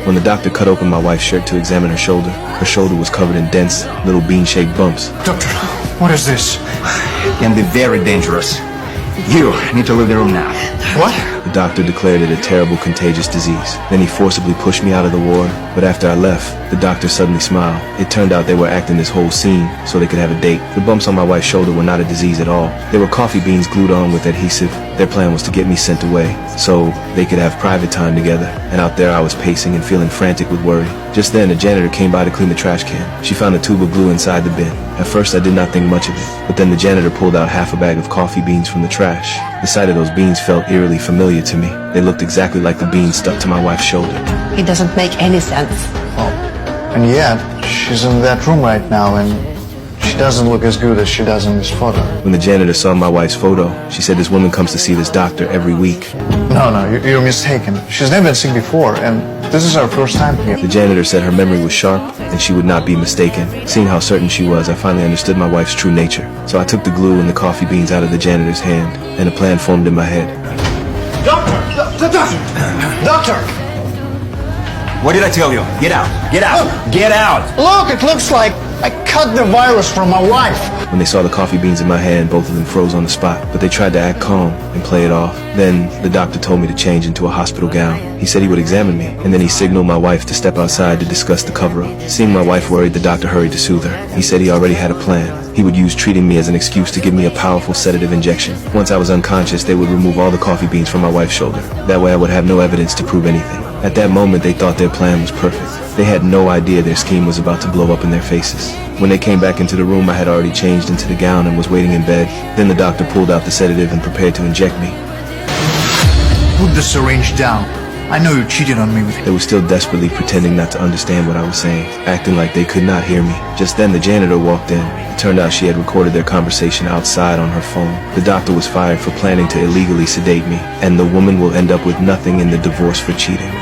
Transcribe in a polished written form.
When the doctor cut open my wife's shirt to examine her shoulder was covered in dense, little bean-shaped bumps. Doctor, what is this? It can be very dangerous. You need to leave the room now. What? The doctor declared it a terrible contagious disease. Then he forcibly pushed me out of the ward, but after I left, the doctor suddenly smiled. It turned out they were acting this whole scene so they could have a date. The bumps on my wife's shoulder were not a disease at all. They were coffee beans glued on with adhesive. Their plan was to get me sent away, so they could have private time together. And out there I was pacing and feeling frantic with worry. Just then, a janitor came by to clean the trash can. She found a tube of glue inside the bin. At first, I did not think much of it, but then the janitor pulled out half a bag of coffee beans from the trash. The sight of those beans felt eerily familiar to me. They looked exactly like the beans stuck to my wife's shoulder. It doesn't make any sense. Oh, and yet, she's in that room right now, and she doesn't look as good as she does in this photo. When the janitor saw my wife's photo, she said this woman comes to see this doctor every week. No, you're mistaken. She's never been sick before, and this is her first time here. The janitor said her memory was sharp, and she would not be mistaken. Seeing how certain she was, I finally understood my wife's true nature. So I took the glue and the coffee beans out of the janitor's hand, and a plan formed in my head. Doctor! What did I tell you? Get out! Get out! Get out! Look, it looks like I cut the virus from my wife. When they saw the coffee beans in my hand, both of them froze on the spot, but they tried to act calm and play it off. Then the doctor told me to change into a hospital gown. He said he would examine me, and then he signaled my wife to step outside to discuss the cover-up. Seeing my wife worried, the doctor hurried to soothe her. He said he already had a plan. He would use treating me as an excuse to give me a powerful sedative injection. Once I was unconscious, they would remove all the coffee beans from my wife's shoulder. That way I would have no evidence to prove anything. At that moment, they thought their plan was perfect. They had no idea their scheme was about to blow up in their faces. When they came back into the room, I had already changed into the gown and was waiting in bed. Then the doctor pulled out the sedative and prepared to inject me. Put the syringe down. I know you cheated on me with They were still desperately pretending not to understand what I was saying, acting like they could not hear me. Just then the janitor walked in. It turned out she had recorded their conversation outside on her phone. The doctor was fired for planning to illegally sedate me, and the woman will end up with nothing in the divorce for cheating.